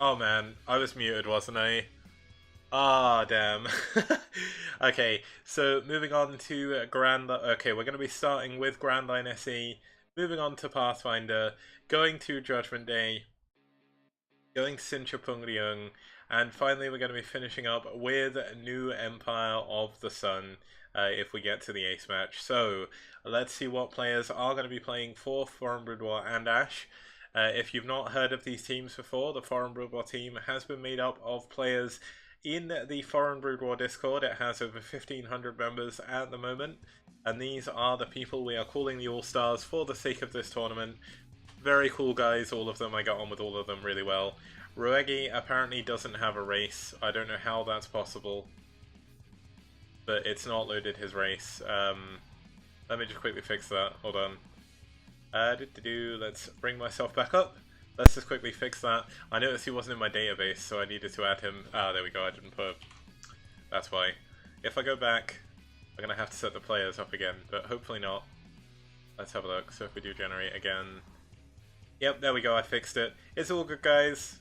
Oh man, I was muted, wasn't I? Ah, damn. Okay, so moving on to Grand. Okay, we're going to be starting with Grand Line SE, moving on to Pathfinder, going to Judgment Day, going to Sinchapungryung, and finally we're going to be finishing up with New Empire of the Sun if we get to the ace match. So let's see what players are going to be playing for Foreign Brood War and aSh. If you've not heard of these teams before, the Foreign Brood War team has been made up of players in the Foreign Brood War Discord. It has over 1,500 members at the moment, and these are the people we are calling the All-Stars for the sake of this tournament. Very cool guys, all of them. I got on with all of them really well. Roegi apparently doesn't have a race. I don't know how that's possible, but it's not loaded his race. Let me just quickly fix that. Hold on. Let's bring myself back up. Let's just quickly fix that. I noticed he wasn't in my database, so I needed to add him. Ah, there we go. I didn't put. That's why. If I go back, I'm gonna have to set the players up again, but hopefully not. Let's have a look. So if we do generate again. Yep, there we go, I fixed it. It's all good, guys.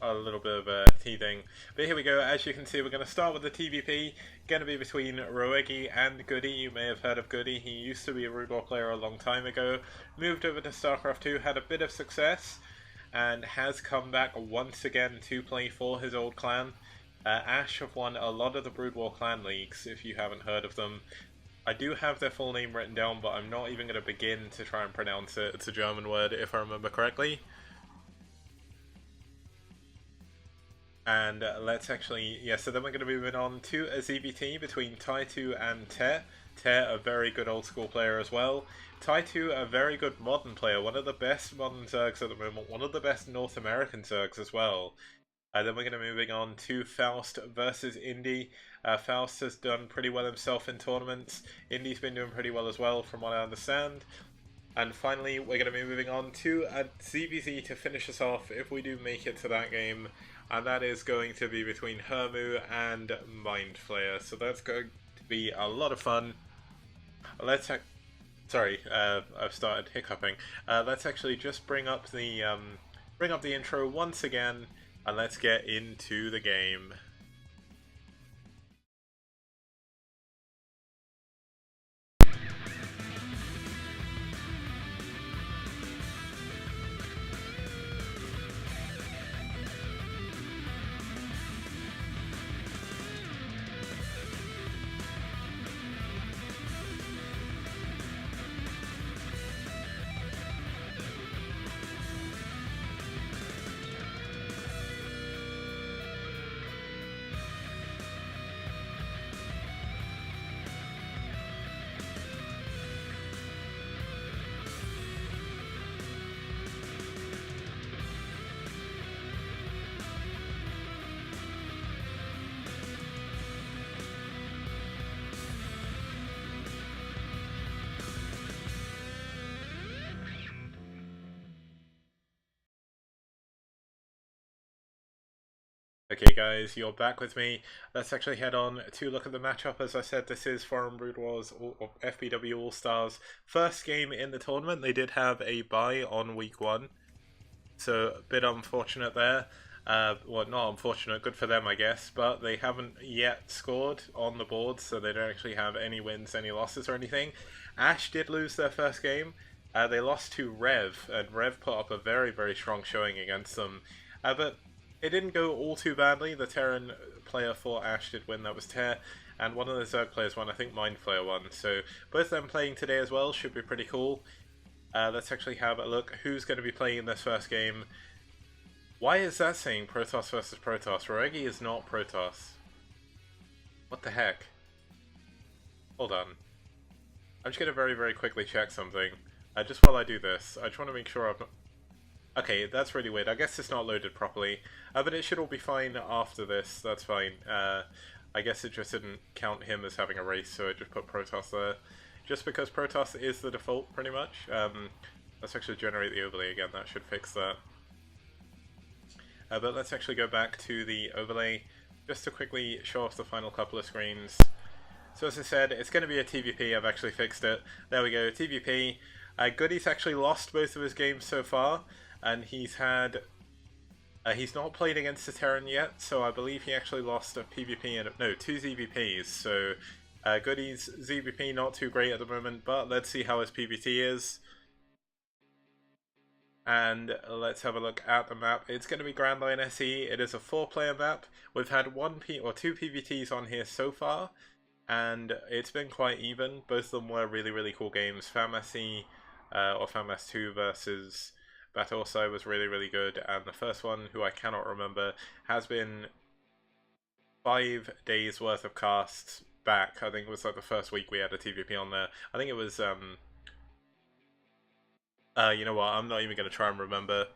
A little bit of teething. But here we go, as you can see, we're going to start with the TVP. Going to be between Roegi and Goody. You may have heard of Goody. He used to be a Brood War player a long time ago. Moved over to StarCraft 2, had a bit of success, and has come back once again to play for his old clan. aSh have won a lot of the Brood War clan leagues, if you haven't heard of them. I do have their full name written down, but I'm not even going to begin to try and pronounce it. It's a German word, if I remember correctly. And let's actually, yeah, so then we're going to be moving on to a ZBT between Taitu and Te. Te, a very good old school player as well. Taitu, a very good modern player, one of the best modern Zergs at the moment, one of the best North American Zergs as well. Then we're going to be moving on to Faust versus Indy. Faust has done pretty well himself in tournaments. Indy's been doing pretty well as well, from what I understand. And finally, we're going to be moving on to a ZVZ to finish us off if we do make it to that game. And that is going to be between Hermu and Mind Flayer. So that's going to be a lot of fun. Let's sorry, I've started hiccuping. Let's actually just bring up the intro once again. And let's get into the game. Okay guys, you're back with me. Let's actually head on to look at the matchup. As I said, this is Foreign Brood Wars or FBW All-Stars first game in the tournament. They did have a bye on week 1, so a bit unfortunate there. Well, not unfortunate, good for them I guess, but they haven't yet scored on the board, so they don't actually have any wins, any losses or anything. aSh did lose their first game. They lost to Rev, and Rev put up a very, very strong showing against them. But it didn't go all too badly. The Terran player for aSh did win, that was Ter, and one of the Zerg players won, I think Mind Flayer won. So both of them playing today as well should be pretty cool. Let's actually have a look who's going to be playing in this first game. Why is that saying Protoss versus Protoss? Roegi is not Protoss. What the heck? Hold on. I'm just going to very, very quickly check something. Just while I do this, I just want to make sure I've not... Okay, that's really weird. I guess it's not loaded properly. But it should all be fine after this. That's fine. I guess it just didn't count him as having a race, so it just put Protoss there. Just because Protoss is the default, pretty much. Let's actually generate the overlay again. That should fix that. But let's actually go back to the overlay, just to quickly show off the final couple of screens. So as I said, it's going to be a TVP. I've actually fixed it. There we go, TVP. Goody's actually lost both of his games so far. And he's had He's not played against a Terran yet, so I believe he actually lost a PvP and no, 2 ZVPs. So Goody's ZVP not too great at the moment, but let's see how his PvT is. And let's have a look at the map. It's going to be Grand Line SE. It is a 4-player map. We've had 2 PvTs on here so far, and it's been quite even. Both of them were really, really cool games. FAM-SE or FAM-S2 versus Battlesai was really, really good, and the first one, who I cannot remember, has been 5 days worth of casts back. I think it was like the first week we had a TVP on there. I think it was you know what, I'm not even going to try and remember.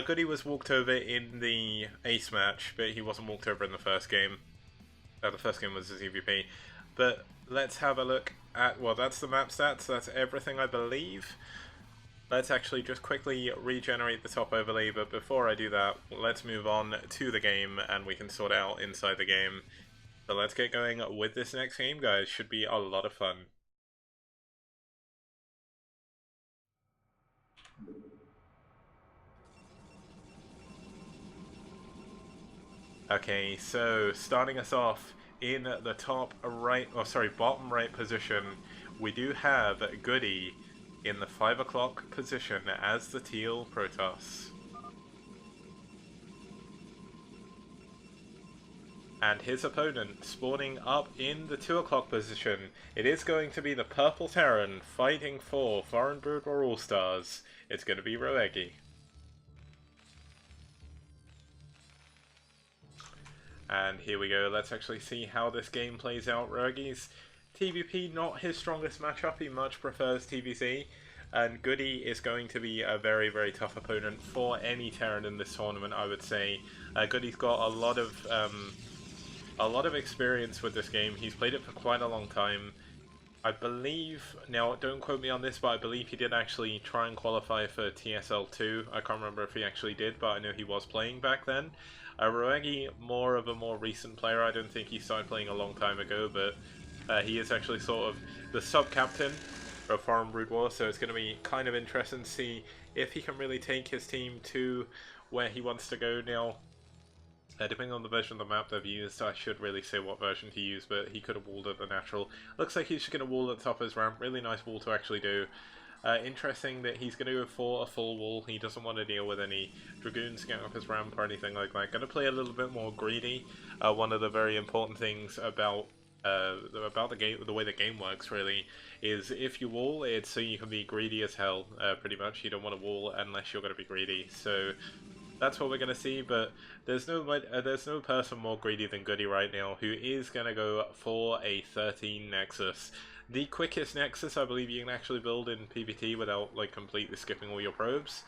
Goody was walked over in the ace match, but he wasn't walked over in the first game. The first game was his EVP. But let's have a look at, well, that's the map stats, that's everything I believe. Let's actually just quickly regenerate the top overlay, but before I do that, let's move on to the game and we can sort it out inside the game. So let's get going with this next game, guys. Should be a lot of fun. Okay, so starting us off in the top right, oh sorry, bottom right position, we do have Goody in the 5 o'clock position as the teal Protoss. And his opponent spawning up in the 2 o'clock position, it is going to be the purple Terran fighting for Foreign Brood War All-Stars. It's going to be Roegi. And here we go, let's actually see how this game plays out. Roegi's TVP, not his strongest matchup, he much prefers TVC. And Goody is going to be a very, very tough opponent for any Terran in this tournament, I would say. Goody's got a lot of experience with this game. He's played it for quite a long time. I believe, now don't quote me on this, but I believe he did actually try and qualify for TSL2. I can't remember if he actually did, but I know he was playing back then. Roegi, more of a more recent player. I don't think he started playing a long time ago, but he is actually sort of the sub-captain of Foreign Brood War, so it's going to be kind of interesting to see if he can really take his team to where he wants to go now. Depending on the version of the map they've used, I should really say what version to use, but he could have walled at the natural. Looks like he's just going to wall at the top of his ramp. Really nice wall to actually do. Interesting that he's going to go for a full wall. He doesn't want to deal with any Dragoons getting up his ramp or anything like that. Going to play a little bit more greedy. One of the very important things about the game, the way the game works, really, is if you wall, it's so you can be greedy as hell. Pretty much, you don't want to wall unless you're going to be greedy. So that's what we're going to see. But there's no person more greedy than Goody right now, who is going to go for a 13 Nexus. The quickest Nexus I believe you can actually build in PvT without like completely skipping all your probes.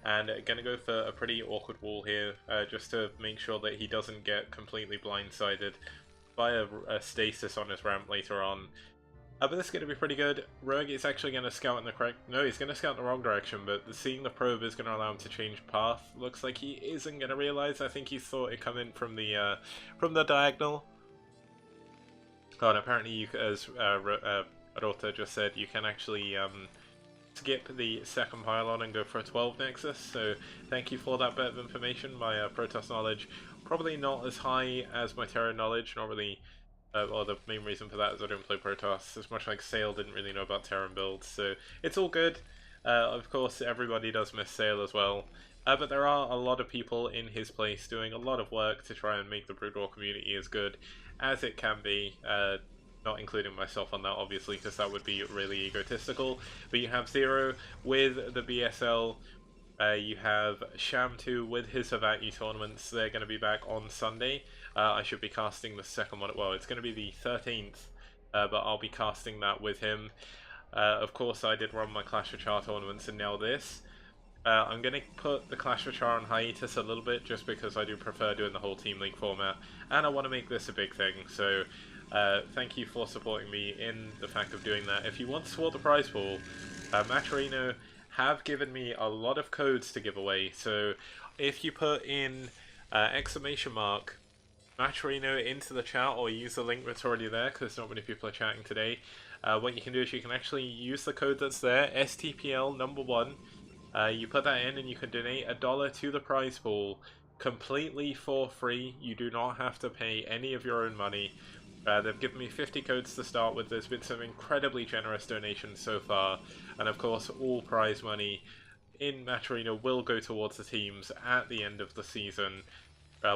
And gonna go for a pretty awkward wall here, just to make sure that he doesn't get completely blindsided by a stasis on his ramp later on. But this is going to be pretty good. Roegi is actually going to scout in the correct... No, he's going to scout in the wrong direction, but seeing the probe is going to allow him to change path. Looks like he isn't going to realize. I think he thought it come in from the diagonal. Oh, and apparently, you, as Rota just said, you can actually skip the second pylon and go for a 12 Nexus. So thank you for that bit of information. My Protoss knowledge probably not as high as my Terran knowledge. Not really. Well, the main reason for that is I don't play Protoss. As much like Sail didn't really know about Terran builds, so it's all good. Of course, everybody does miss Sail as well. But there are a lot of people in his place doing a lot of work to try and make the Brood War community as good as it can be. Not including myself on that, obviously, because that would be really egotistical. But you have Zero with the BSL. You have Sham2 with his Havatu tournaments. They're going to be back on Sunday. I should be casting the second one. Well, it's going to be the 13th, but I'll be casting that with him. Of course, I did run my Clash of Char tournaments, and now this. I'm going to put the Clash of Char on hiatus a little bit, just because I do prefer doing the whole Team League format, and I want to make this a big thing. So, thank you for supporting me in the fact of doing that. If you want to support the prize pool, Maturino have given me a lot of codes to give away. So, if you put in exclamation mark Maturino into the chat, or use the link that's already there, because not many people are chatting today, what you can do is you can actually use the code that's there, STPL number 1, You put that in and you can donate $1 to the prize pool completely for free. You do not have to pay any of your own money. They've given me 50 codes to start with. There's been some incredibly generous donations so far, and of course all prize money in Match Arena will go towards the teams at the end of the season,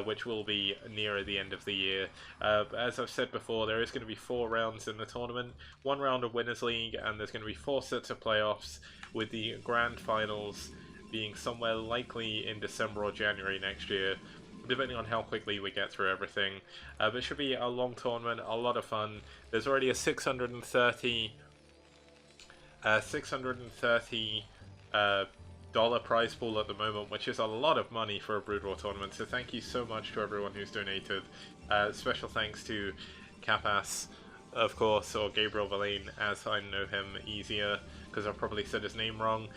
which will be nearer the end of the year. As I've said before, there is going to be 4 rounds in the tournament, 1 round of Winners League, and there's going to be 4 sets of playoffs, with the grand finals being somewhere likely in December or January next year, depending on how quickly we get through everything. But it should be a long tournament, a lot of fun. There's already a 630 dollar prize pool at the moment, which is a lot of money for a Brood War tournament. So thank you so much to everyone who's donated. Special thanks to Capas, of course, or Gabriel Verlaine, as I know him easier, because I've probably said his name wrong,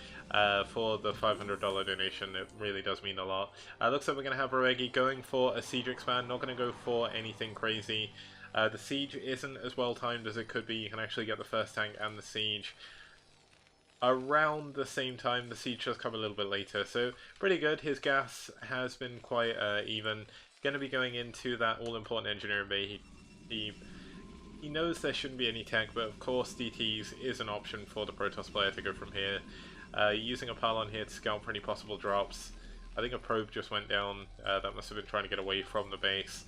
for the $500 donation. It really does mean a lot. Looks like we're going to have Roegi going for a siege expand, not going to go for anything crazy. The siege isn't as well timed as it could be. You can actually get the first tank and the siege around the same time. The siege does come a little bit later, so pretty good. His gas has been quite even. Going to be going into that all-important engineering bay. He knows there shouldn't be any tech, but of course DTs is an option for the Protoss player to go from here. Using a pylon here to scout for any possible drops. I think a probe just went down. That must have been trying to get away from the base.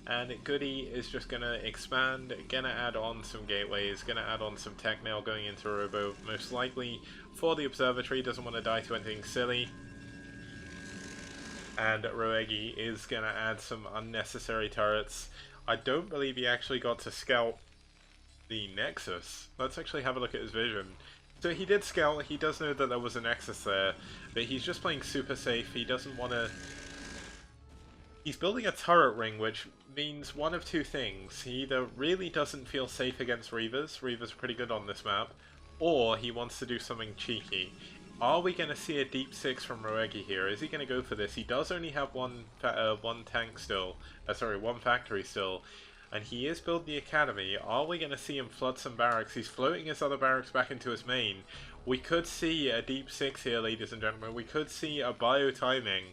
And Goody is just going to expand, going to add on some gateways, going to add on some tech now going into Robo, most likely for the observatory. Doesn't want to die to anything silly. And Roegi is going to add some unnecessary turrets. I don't believe he actually got to scout the Nexus. Let's actually have a look at his vision. So he did scout, he does know that there was a Nexus there, but he's just playing super safe. He doesn't want to... He's building a turret ring, which means one of two things. He either really doesn't feel safe against Reavers, Reavers are pretty good on this map, or he wants to do something cheeky. Are we going to see a deep 6 from Roegi here? Is he going to go for this? He does only have one tank still, one factory still, and he is building the academy. Are we going to see him flood some barracks? He's floating his other barracks back into his main. We could see a deep 6 here, ladies and gentlemen. We could see a bio timing.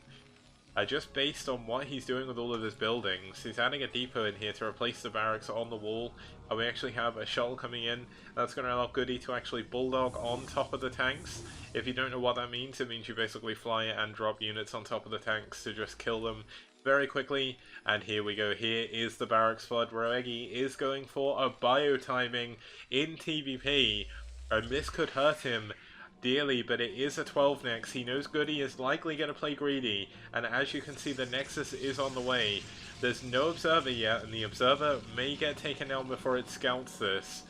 Just based on what he's doing with all of his buildings. He's adding a depot in here to replace the barracks on the wall. And we actually have a shuttle coming in. That's going to allow Goody to actually bulldog on top of the tanks. If you don't know what that means, it means you basically fly and drop units on top of the tanks to just kill them very quickly. And here we go. Here is the barracks flood. Roegi is going for a bio timing in TVP. And this could hurt him dearly, but it is a 12 next. He knows Goody is likely going to play greedy, and as you can see, the Nexus is on the way. There's no observer yet, and the observer may get taken down before it scouts this.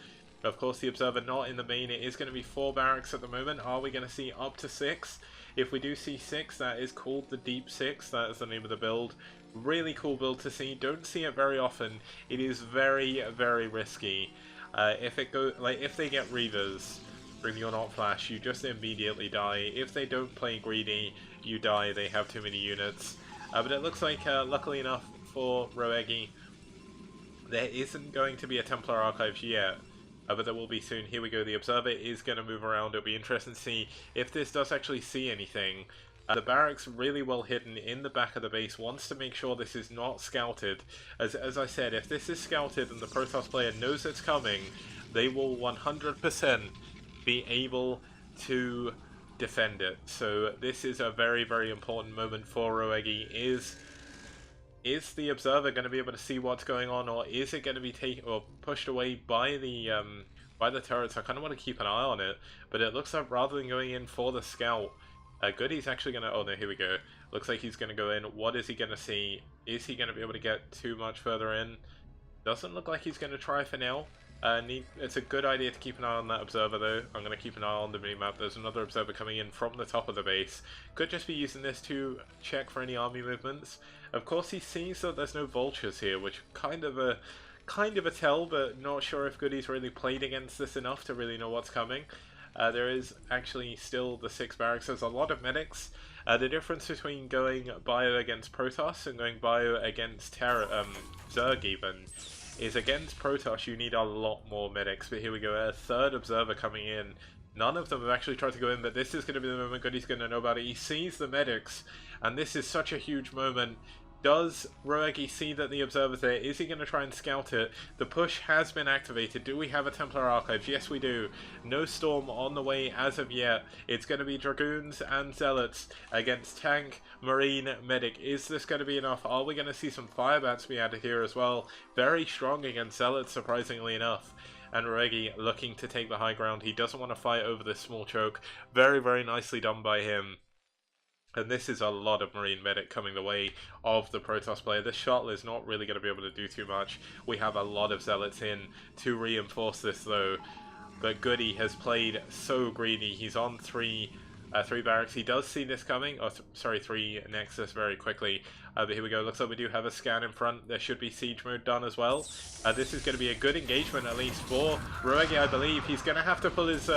Of course, the observer not in the main. It is going to be 4 barracks at the moment. Are we going to see up to 6? If we do see 6, that is called the Deep 6. That is the name of the build. Really cool build to see. Don't see it very often. It is very, very risky. If they get Reavers, bring your not flash, you just immediately die. If they don't play greedy, you die. They have too many units. But it looks like, luckily enough for Roegi, there isn't going to be a Templar Archives yet. But there will be soon. Here we go. The observer is going to move around. It'll be interesting to see if this does actually see anything. The barracks really well hidden in the back of the base. Wants to make sure this is not scouted. As I said, if this is scouted and the Protoss player knows it's coming, they will 100% be able to defend it. So this is a very, very important moment for Roegi. Is the observer going to be able to see what's going on, or is it going to be taken or pushed away by the turrets? I kind of want to keep an eye on it, but it looks like rather than going in for the scout, Goody's actually going to... Oh, no, here we go. Looks like he's going to go in. What is he going to see? Is he going to be able to get too much further in? Doesn't look like he's going to try for now. It's a good idea to keep an eye on that observer though. I'm going to keep an eye on the minimap. There's another observer coming in from the top of the base. Could just be using this to check for any army movements. Of course he sees that there's no vultures here, which kind of a tell, but not sure if Goody's really played against this enough to really know what's coming. There is actually still the 6 barracks. There's a lot of medics. The difference between going bio against Protoss and going bio against Zerg even is against Protoss you need a lot more medics, but here we go, a 3rd observer coming in. None of them have actually tried to go in, but this is going to be the moment Goody's going to know about it. He sees the medics, and this is such a huge moment. Does Roegi see that the Observer's there? Is he going to try and scout it? The push has been activated. Do we have a Templar Archive? Yes, we do. No Storm on the way as of yet. It's going to be Dragoons and Zealots against Tank, Marine, Medic. Is this going to be enough? Are we going to see some Fire Bats be added here as well? Very strong against Zealots, surprisingly enough. And Roegi looking to take the high ground. He doesn't want to fight over this small choke. Very, very nicely done by him. And this is a lot of Marine Medic coming the way of the Protoss player. This shuttle is not really going to be able to do too much. We have a lot of Zealots in to reinforce this though. But Goody has played so greedy. He's on three barracks. He does see this coming. Oh, sorry, 3 Nexus very quickly. But here we go. Looks like we do have a scan in front. There should be siege mode done as well. This is going to be a good engagement, at least for Roegi, I believe. He's going to have to pull his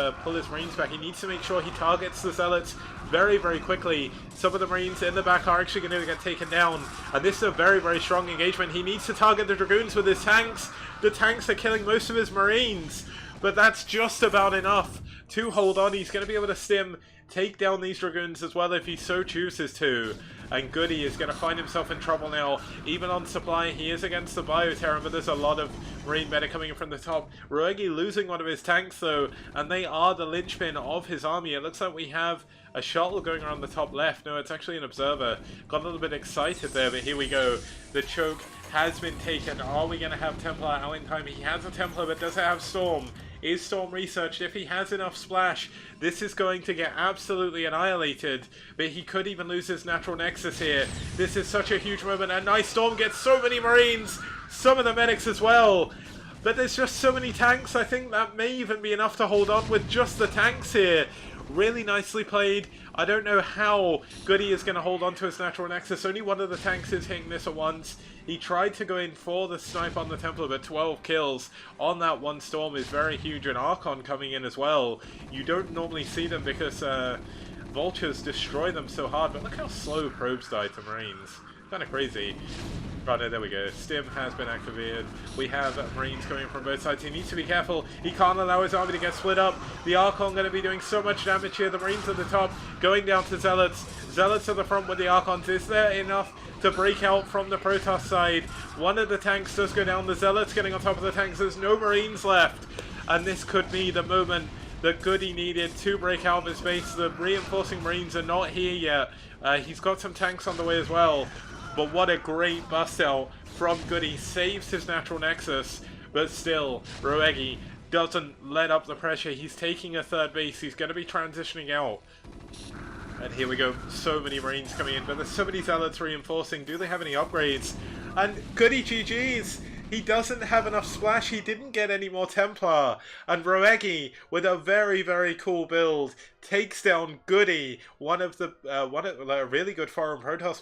Marines back. He needs to make sure he targets the Zealots very, very quickly. Some of the Marines in the back are actually going to get taken down. And this is a very, very strong engagement. He needs to target the Dragoons with his tanks. The tanks are killing most of his Marines. But that's just about enough to hold on. He's going to be able to stim, take down these Dragoons as well if he so chooses to. And Goody is going to find himself in trouble now. Even on supply, he is against the Bioterran, but there's a lot of Marine Medic coming in from the top. Roegi losing one of his tanks though, and they are the linchpin of his army. It looks like we have a shuttle going around the top left. No, it's actually an Observer. Got a little bit excited there, but here we go. The choke has been taken. Are we going to have Templar out in time? He has a Templar, but does it have Storm? Is Storm researched? If he has enough splash, this is going to get absolutely annihilated. But he could even lose his natural nexus here. This is such a huge moment, and nice Storm gets so many Marines, some of the medics as well. But there's just so many tanks. I think that may even be enough to hold on with just the tanks here. Really nicely played. I don't know how Goody is going to hold on to his natural nexus. Only one of the tanks is hitting this at once. He tried to go in for the snipe on the Templar, but 12 kills on that one Storm is very huge. And Archon coming in as well. You don't normally see them because Vultures destroy them so hard. But look how slow probes die to Marines. Kind of crazy. Right, there we go. Stim has been activated. We have Marines coming from both sides. He needs to be careful. He can't allow his army to get split up. The Archon going to be doing so much damage here. The Marines at the top going down to Zealots. Zealots at the front with the Archons. Is there enough to break out from the Protoss side? One of the tanks does go down. The Zealots getting on top of the tanks. There's no Marines left. And this could be the moment that Goody needed to break out of his base. The reinforcing Marines are not here yet. He's got some tanks on the way as well. But what a great bust out from Goody. Saves his natural nexus. But still, Roegi doesn't let up the pressure. He's taking a third base. He's going to be transitioning out. And here we go. So many Marines coming in. But there's so many Zealots reinforcing. Do they have any upgrades? And Goody GG's. He doesn't have enough splash. He didn't get any more Templar. And Roegi, with a very, very cool build, takes down Goody, one of a really good foreign Protoss